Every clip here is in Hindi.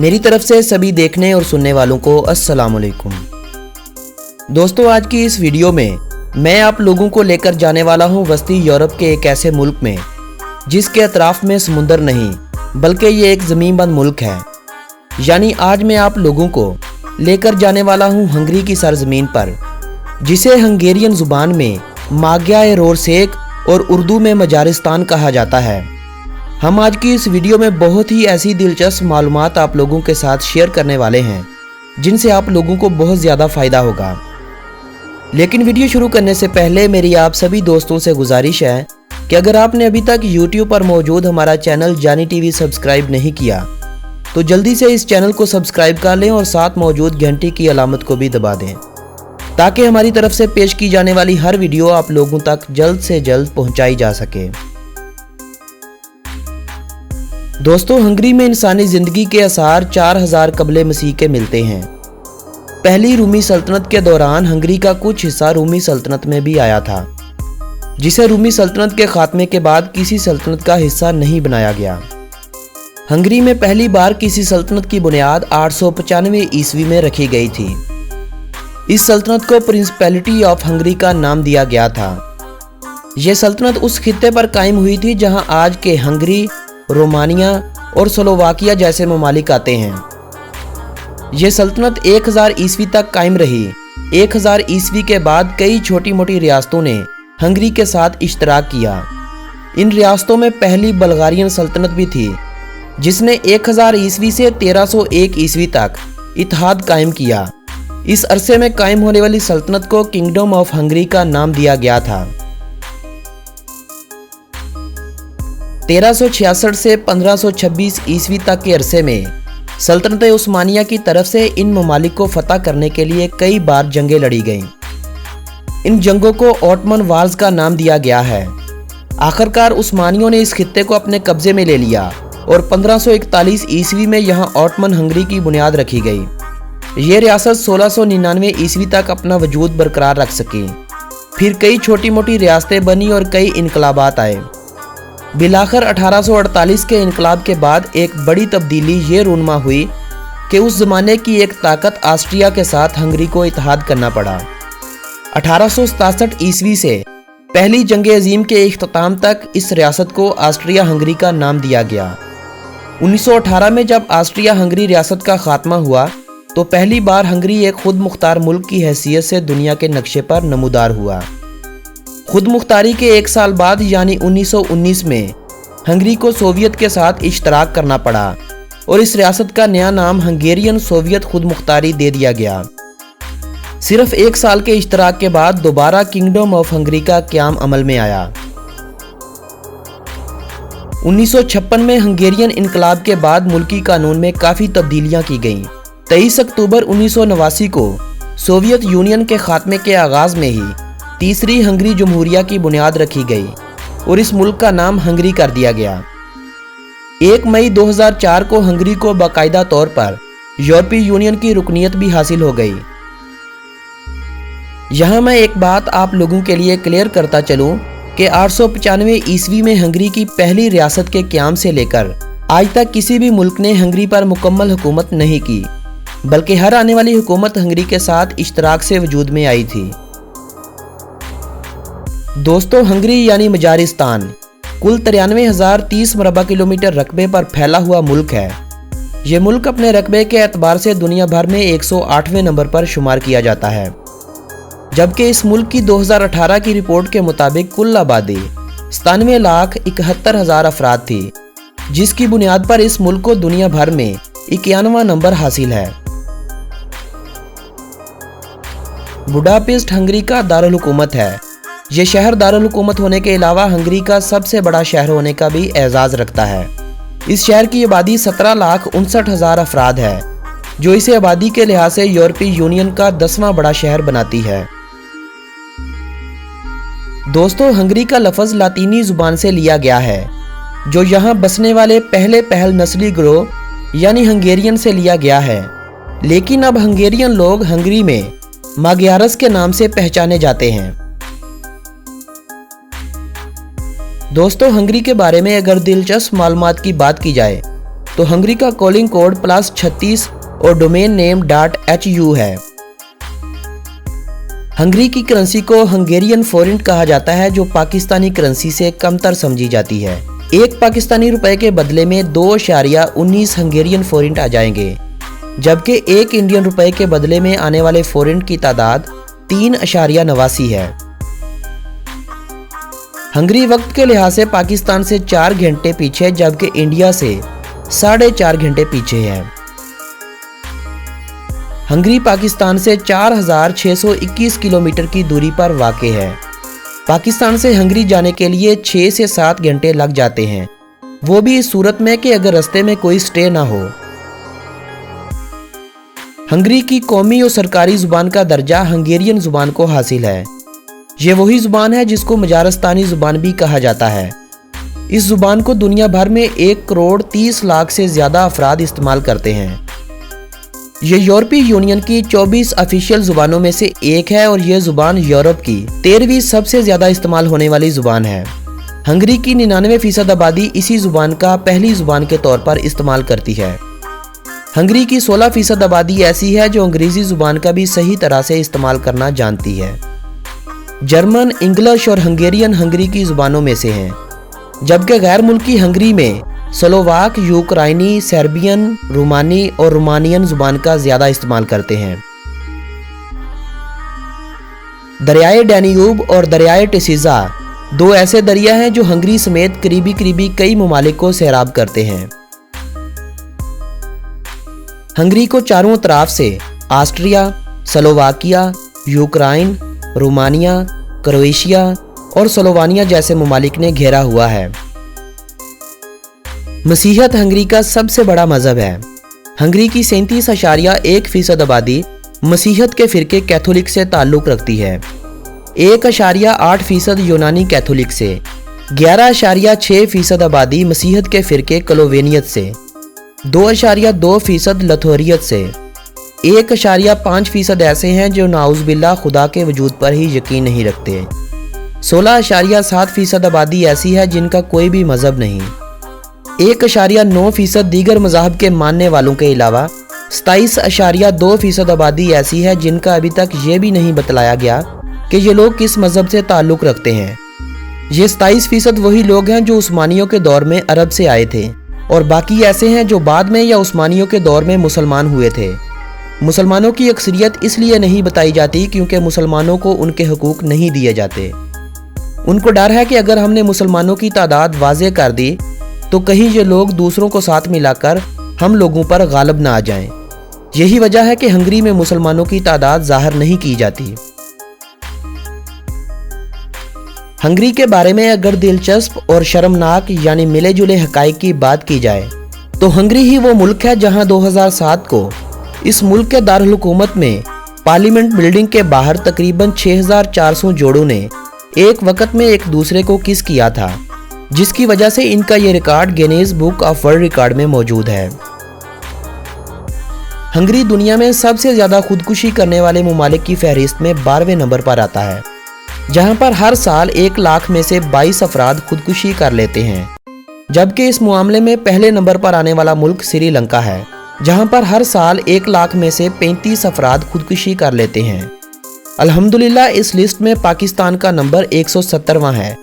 मेरी तरफ से सभी देखने और सुनने वालों को अस्सलाम वालेकुम। दोस्तों, आज की इस वीडियो में मैं आप लोगों को लेकर जाने वाला हूं वस्ती यूरोप के एक ऐसे मुल्क में जिसके अतराफ में समुंदर नहीं बल्कि ये एक ज़मीनबंद मुल्क है। यानी आज मैं आप लोगों को लेकर जाने वाला हूं हंगरी की सरजमीन पर, जिसे हंगेरियन ज़ुबान में माग्यारोरसेक और उर्दू में मजारिस्तान कहा जाता है। हम आज की इस वीडियो में बहुत ही ऐसी दिलचस्प मालूमात आप लोगों के साथ शेयर करने वाले हैं जिनसे आप लोगों को बहुत ज़्यादा फ़ायदा होगा। लेकिन वीडियो शुरू करने से पहले मेरी आप सभी दोस्तों से गुजारिश है कि अगर आपने अभी तक YouTube पर मौजूद हमारा चैनल जानी टीवी सब्सक्राइब नहीं किया तो जल्दी से इस चैनल को सब्सक्राइब कर लें और साथ मौजूद घंटी की अलामत को भी दबा दें ताकि हमारी तरफ से पेश की जाने वाली हर वीडियो आप लोगों तक जल्द से जल्द पहुंचाई जा सके। दोस्तों, हंगरी में इंसानी ज़िंदगी के आसार 4000 कबले मसीह के मिलते हैं। पहली रूमी सल्तनत के दौरान हंगरी का कुछ हिस्सा रूमी सल्तनत में भी आया था, जिसे रूमी सल्तनत के खात्मे के बाद किसी सल्तनत का हिस्सा नहीं बनाया गया। हंगरी में पहली बार किसी सल्तनत की बुनियाद 895 ईस्वी में रखी गई थी। इस सल्तनत को प्रिंसिपैलिटी ऑफ हंगरी का नाम दिया गया था। यह सल्तनत उस खित्ते पर कायम हुई थी जहां आज के हंगरी, रोमानिया और स्लोवाकिया जैसे ममालिक आते हैं। यह सल्तनत 1000 ईस्वी तक कायम रही। 1000 ईस्वी के बाद कई छोटी मोटी रियासतों ने हंगरी के साथ इश्तराक किया। इन रियासतों में पहली बल्गारियन सल्तनत भी थी जिसने 1000 ईस्वी से 1301 ईस्वी तक इत्तेहाद कायम किया। इस अरसे में कायम होने वाली सल्तनत को किंगडम ऑफ हंगरी का नाम दिया गया था। 1366 से 1526 ईस्वी तक के अरसे में सल्तनत उस्मानिया की तरफ से इन ममालिक को फतह करने के लिए कई बार जंगें लड़ी गईं। इन जंगों को ऑटमन वार्स का नाम दिया गया है। आखिरकार उस्मानियों ने इस खित्ते को अपने कब्जे में ले लिया और 1541 ईस्वी में यहां ऑटमन हंगरी की बुनियाद रखी गई। ये रियासत 1699 ईस्वी तक अपना वजूद बरकरार रख सकी। फिर कई छोटी मोटी रियासतें बनी और कई इनकलाबात आए। बिलाखिर 1848 के इनकलाब के बाद एक बड़ी तब्दीली ये रूनमा हुई कि उस ज़माने की एक ताकत ऑस्ट्रिया के साथ हंगरी को इत्तेहाद करना पड़ा। 1867 ईस्वी से पहली जंग अजीम के इख्तिताम तक इस रियासत को ऑस्ट्रिया हंगरी का नाम दिया गया। 1918 में जब ऑस्ट्रिया हंगरी रियासत का खात्मा हुआ तो पहली बार हंगरी एक खुद मुख्तार मुल्क की हैसियत से दुनिया के नक्शे पर नमूदार हुआ। खुद मुख्तारी के एक साल बाद यानी 1919 में हंगरी को सोवियत के साथ इश्तराक करना पड़ा और इस रियासत का नया नाम हंगेरियन सोवियत खुद मुख्तारी दे दिया गया। सिर्फ एक साल के इश्तराक के बाद दोबारा किंगडम ऑफ हंगरी का क़याम अमल में आया। 1956 में हंगेरियन इनकलाब के बाद मुल्की कानून में काफ़ी तब्दीलियां की गईं। 23 अक्टूबर 1989 को सोवियत यूनियन के खात्मे के आगाज़ में ही तीसरी हंगरी जमहूरिया की बुनियाद रखी गई और इस मुल्क का नाम हंगरी कर दिया गया। 1 मई 2004 को हंगरी को बाकायदा तौर पर यूरोपीय यूनियन की रुकनीत भी हासिल हो गई। यहाँ मैं एक बात आप लोगों के लिए क्लियर करता चलूँ कि 895 ईस्वी में हंगरी की पहली रियासत के क़याम से लेकर आज तक किसी भी मुल्क ने हंगरी पर मुकम्मल हुकूमत नहीं की, बल्कि हर आने वाली हुकूमत हंगरी के साथ इश्तराक से वजूद में आई थी। दोस्तों, हंगरी यानी मजारिस्तान कुल 93,030 मरबा किलोमीटर रकबे पर फैला हुआ मुल्क है। ये मुल्क अपने रकबे के एतबार से दुनिया भर में 108वें नंबर पर शुमार किया जाता है, जबकि इस मुल्क की 2018 की रिपोर्ट के मुताबिक कुल आबादी 97,71,000 अफराद थी, जिसकी बुनियाद पर इस मुल्क को दुनिया भर में 91वां नंबर हासिल है। बुडापेस्ट हंगरी का दारुल हुकूमत है। ये शहर दारुल हुकूमत होने के अलावा हंगरी का सबसे बड़ा शहर होने का भी एजाज़ रखता है। इस शहर की आबादी 17,59,000 अफराद है, जो इसे आबादी के लिहाज से यूरोपीय यूनियन का 10वां बड़ा शहर बनाती है। दोस्तों, हंगरी का लफ्ज़ लातीनी ज़ुबान से लिया गया है, जो यहाँ बसने वाले पहले पहल नस्ली ग्रोह यानी हंगेरियन से लिया गया है। लेकिन अब हंगेरियन लोग हंगरी में माग्यारस के नाम से पहचाने जाते हैं। दोस्तों, हंगरी के बारे में अगर दिलचस्प मालूमात की बात की जाए तो हंगरी का कॉलिंग कोड +36 और डोमेन नेम .hu है। हंगरी की करेंसी को हंगेरियन फोरिंट कहा जाता है, जो पाकिस्तानी करेंसी से कमतर समझी जाती है। एक पाकिस्तानी रुपए के बदले में 2.19 हंगेरियन फोरिंट आ जाएंगे, जबकि एक इंडियन रुपए के बदले में आने वाले फोरिंट की तादाद 3.89 है। हंगरी वक्त के लिहाज से पाकिस्तान से 4 घंटे पीछे, जबकि इंडिया से 4.5 घंटे पीछे है। हंगरी पाकिस्तान से 4,621 किलोमीटर की दूरी पर वाक़ है। पाकिस्तान से हंगरी जाने के लिए 6 से 7 घंटे लग जाते हैं, वो भी इस सूरत में कि अगर रास्ते में कोई स्टे ना हो। हंगरी की कौमी और सरकारी ज़ुबान का दर्जा हंगेरियन ज़ुबान को हासिल है। ये वही ज़ुबान है जिसको मजारस्तानी ज़ुबान भी कहा जाता है। इस ज़ुबान को दुनिया भर में 1,30,00,000 से ज़्यादा अफराद इस्तेमाल करते हैं। ये यूरोपीय यूनियन की 24 ऑफिशियल ज़ुबानों में से एक है और यह ज़ुबान यूरोप की 13वीं सबसे ज़्यादा इस्तेमाल होने वाली ज़ुबान है। हंगरी की 99% आबादी इसी ज़ुबान का पहली ज़ुबान के तौर पर इस्तेमाल करती है। हंगरी की 16% आबादी ऐसी है जो अंग्रेज़ी ज़ुबान का भी सही तरह से इस्तेमाल करना जानती है। जर्मन, इंग्लिश और हंगेरियन हंगरी की ज़ुबानों में से हैं, जबकि गैर मुल्की हंगरी में स्लोवाक, यूक्राइनी, सर्बियन, रोमानी और रोमानियन ज़ुबान का ज़्यादा इस्तेमाल करते हैं। दरियाए डैन्यूब और दरियाए टिसिज़ा 2 ऐसे दरिया हैं जो हंगरी समेत करीबी कई ममालिक को सैराब करते हैं। हंगरी को चारों तरफ से Austria, Slovakia, Ukraine, Romania, Croatia और स्लोवानिया जैसे ममालिक ने घेरा हुआ है। मसीहत हंगरी का सबसे बड़ा मजहब है। हंगरी की 37.1% आबादी मसीहत के फ़िरके कैथोलिक से ताल्लुक़ रखती है, 1.8% यूनानी कैथोलिक से, 11.6% आबादी मसीहत के फ़िरके क्लोवेनियत से, 2.2% लथोरियत से, 1.5% ऐसे हैं जो नाउज़ुबिल्लाह खुदा के वजूद पर ही यकीन नहीं रखते, 16.7% आबादी ऐसी है जिनका कोई भी मजहब नहीं, 1.9% दीगर मज़ाहब के मानने वालों के अलावा 27.2% आबादी ऐसी है जिनका अभी तक ये भी नहीं बतलाया गया कि ये लोग किस मज़हब से ताल्लुक़ रखते हैं। ये 27% वही लोग हैं जो उस्मानियों के दौर में अरब से आए थे और बाकी ऐसे हैं जो बाद में या उस्मानियों के दौर में मुसलमान हुए थे। मुसलमानों की अक्सरियत इसलिए नहीं बताई जाती क्योंकि मुसलमानों को उनके हुकूक नहीं दिए जाते। उनको डर है कि अगर हमने मुसलमानों की तादाद वाज़े कर दी तो कहीं ये लोग दूसरों को साथ मिलाकर हम लोगों पर गालिब ना आ जाएं। यही वजह है कि हंगरी में मुसलमानों की तादाद जाहिर नहीं की जाती। हंगरी के बारे में अगर दिलचस्प और शर्मनाक यानी मिले जुले हकाइक की बात की जाए तो हंगरी ही वो मुल्क है जहां 2007 को इस मुल्क के दारुल हुकूमत में पार्लियामेंट बिल्डिंग के बाहर तकरीबन 6400 जोड़ों ने एक वक्त में एक दूसरे को किस किया था, जिसकी वजह से इनका ये record Guinness book of world record में मौजूद है। हंगरी दुनिया में सबसे ज़्यादा खुदकुशी करने वाले ममालिक की फहरिस्त में 12वें नंबर पर आता है, जहां पर हर साल 1 लाख में से 22 अफराद खुदकुशी कर लेते हैं, जबकि इस मामले में पहले नंबर पर आने वाला मुल्क श्रीलंका है, जहां पर हर साल 1 लाख में से 35 अफराद खुदकुशी कर लेते हैं। अल्हम्दुलिल्लाह इस लिस्ट में पाकिस्तान का नंबर 170वां है,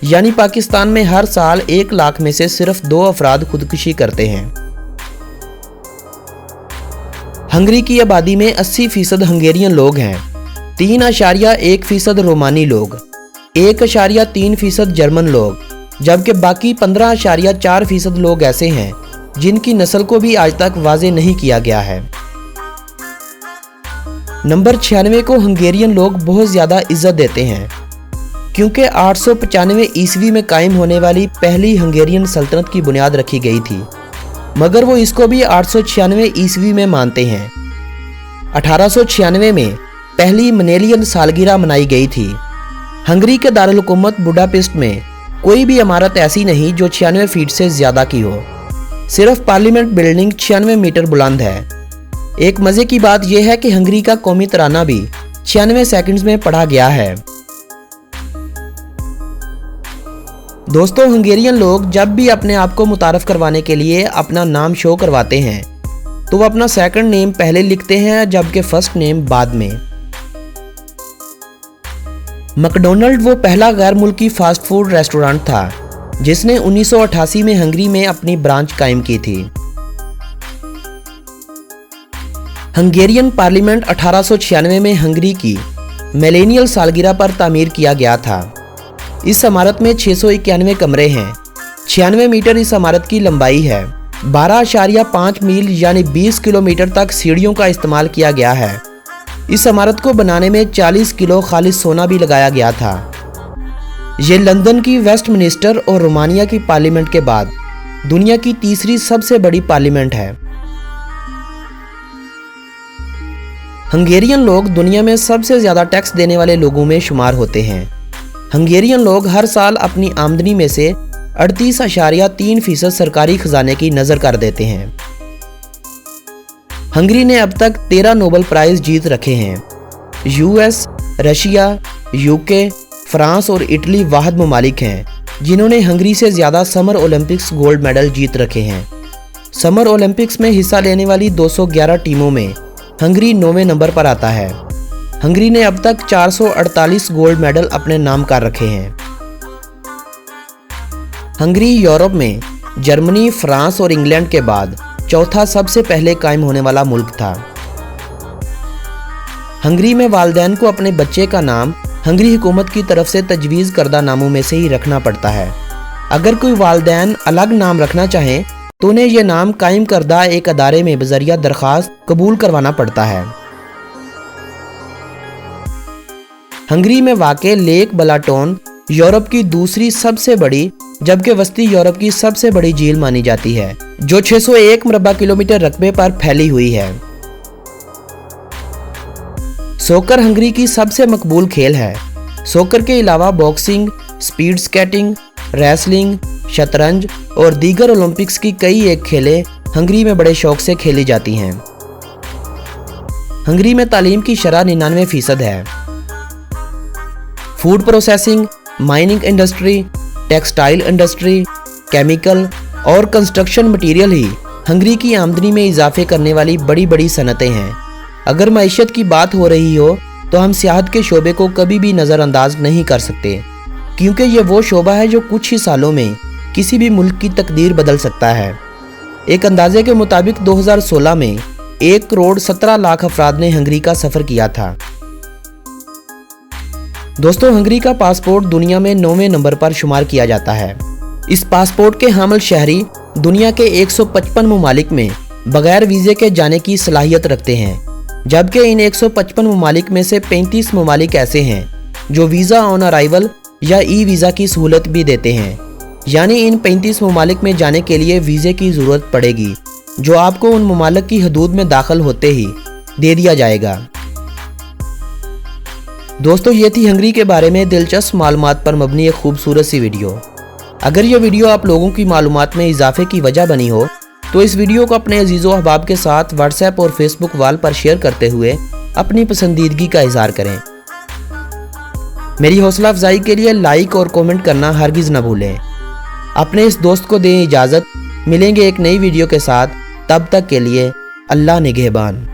यानी पाकिस्तान में हर साल 1 लाख में से सिर्फ 2 अफराद खुदकुशी करते हैं। हंगरी की आबादी में 80% हंगेरियन लोग हैं, 3.1% रोमानी लोग, 1.3% जर्मन लोग, जबकि बाकी 15.4% लोग ऐसे हैं जिनकी नस्ल को भी आज तक वाज़े नहीं किया गया है। नंबर 96 को हंगेरियन लोग बहुत ज़्यादा इज्जत देते हैं क्योंकि 895 ईस्वी में कायम होने वाली पहली हंगेरियन सल्तनत की बुनियाद रखी गई थी, मगर वो इसको भी 896 ईस्वी में मानते हैं। 1896 में पहली मनेलियन सालगिरह मनाई गई थी। हंगरी के दारुल हुकूमत बुडापेस्ट में कोई भी इमारत ऐसी नहीं जो 96 फीट से ज़्यादा की हो, सिर्फ पार्लियामेंट बिल्डिंग 96 मीटर बुलंद है। एक मज़े की बात यह है कि हंगरी का कौमी तराना भी 96 सेकंड्स में पढ़ा गया है। दोस्तों, हंगेरियन लोग जब भी अपने आप को मुतारफ करवाने के लिए अपना नाम शो करवाते हैं तो वो अपना सेकंड नेम पहले लिखते हैं जबकि फर्स्ट नेम बाद में। मैकडॉनल्ड वो पहला गैर मुल्की फास्ट फूड रेस्टोरेंट था जिसने 1988 में हंगरी में अपनी ब्रांच कायम की थी। हंगेरियन पार्लियामेंट 1896 में हंगरी की मिलेनियल सालगिरह पर तामीर किया गया था। इस इमारत में 691 कमरे हैं। 96 मीटर इस इमारत की लंबाई है। 12.5 मील यानी 20 किलोमीटर तक सीढ़ियों का इस्तेमाल किया गया है। इस इमारत को बनाने में 40 किलो खालिस सोना भी लगाया गया था। ये लंदन की वेस्टमिनिस्टर और रोमानिया की पार्लियामेंट के बाद दुनिया की तीसरी सबसे बड़ी पार्लियामेंट है। हंगेरियन लोग दुनिया में सबसे ज़्यादा टैक्स देने वाले लोगों में शुमार होते हैं। हंगेरियन लोग हर साल अपनी आमदनी में से 38.3% सरकारी खजाने की नज़र कर देते हैं। हंगरी ने अब तक 13 नोबेल प्राइज जीत रखे हैं। यूएस, रशिया, यूके, फ्रांस और इटली वाहिद ममालिक हैं जिन्होंने हंगरी से ज़्यादा समर ओलंपिक्स गोल्ड मेडल जीत रखे हैं। समर ओलंपिक्स में हिस्सा लेने वाली 211 टीमों में हंगरी 9वें नंबर पर आता है। हंगरी ने अब तक 448 गोल्ड मेडल अपने नाम कर रखे हैं। हंगरी यूरोप में जर्मनी, फ्रांस और इंग्लैंड के बाद चौथा सबसे पहले कायम होने वाला मुल्क था। हंगरी में वालिदैन को अपने बच्चे का नाम हंगरी हुकूमत की तरफ से तजवीज़ करदा नामों में से ही रखना पड़ता है। अगर कोई वालिदैन अलग नाम रखना चाहें तो उन्हें यह नाम कायम करदा एक अदारे में बजरिया दरख्वास्त कबूल करवाना पड़ता है। हंगरी में वाक़े लेक बलाटोन यूरोप की दूसरी सबसे बड़ी जबकि वस्ती यूरोप की सबसे बड़ी झील मानी जाती है जो 601 मुरब्बा किलोमीटर रकबे पर फैली हुई है। सोकर हंगरी की सबसे मकबूल खेल है। सोकर के अलावा बॉक्सिंग, स्पीड स्केटिंग, रेसलिंग, शतरंज और दीगर ओलंपिक्स की कई एक खेलें हंगरी में बड़े शौक से खेली जाती हैं। हंगरी में तालीम की शरह 99% है। Food processing, mining industry, textile industry, chemical और कंस्ट्रक्शन मटेरियल ही हंगरी की आमदनी में इजाफे करने वाली बड़ी बड़ी सनतें हैं। अगर मईशत की बात हो रही हो तो हम सियाहत के शोबे को कभी भी नज़रअंदाज नहीं कर सकते क्योंकि ये वो शोबा है जो कुछ ही सालों में किसी भी मुल्क की तकदीर बदल सकता है। एक अंदाजे के मुताबिक 2016 में 1 करोड़ 17 लाख अफराद ने हंगरी का सफ़र किया था। दोस्तों, हंगरी का पासपोर्ट दुनिया में 9वें नंबर पर शुमार किया जाता है। इस पासपोर्ट के हामिल शहरी दुनिया के 155 ममालिक में बगैर वीज़े के जाने की सलाहियत रखते हैं, जबकि इन 155 ममालिक में से 35 ममालिक ऐसे हैं जो वीज़ा ऑन अराइवल या ई वीज़ा की सहूलत भी देते हैं। यानी इन 35 ममालिक में जाने के लिए वीज़े की ज़रूरत पड़ेगी जो आपको उन ममालिक की हदूद में दाखिल होते ही दे दिया जाएगा। दोस्तों, ये थी हंगरी के बारे में दिलचस्प मालूमात पर मबनी एक खूबसूरत सी वीडियो। अगर ये वीडियो आप लोगों की मालूमात में इजाफे की वजह बनी हो तो इस वीडियो को अपने अजीज़ो अहबाब के साथ व्हाट्सएप और फेसबुक वाल पर शेयर करते हुए अपनी पसंदीदगी का इजहार करें। मेरी हौसला अफजाई के लिए लाइक और कमेंट करना हरगिज़ न भूलें। अपने इस दोस्त को दें इजाज़त। मिलेंगे एक नई वीडियो के साथ, तब तक के लिए अल्लाह निगहबान।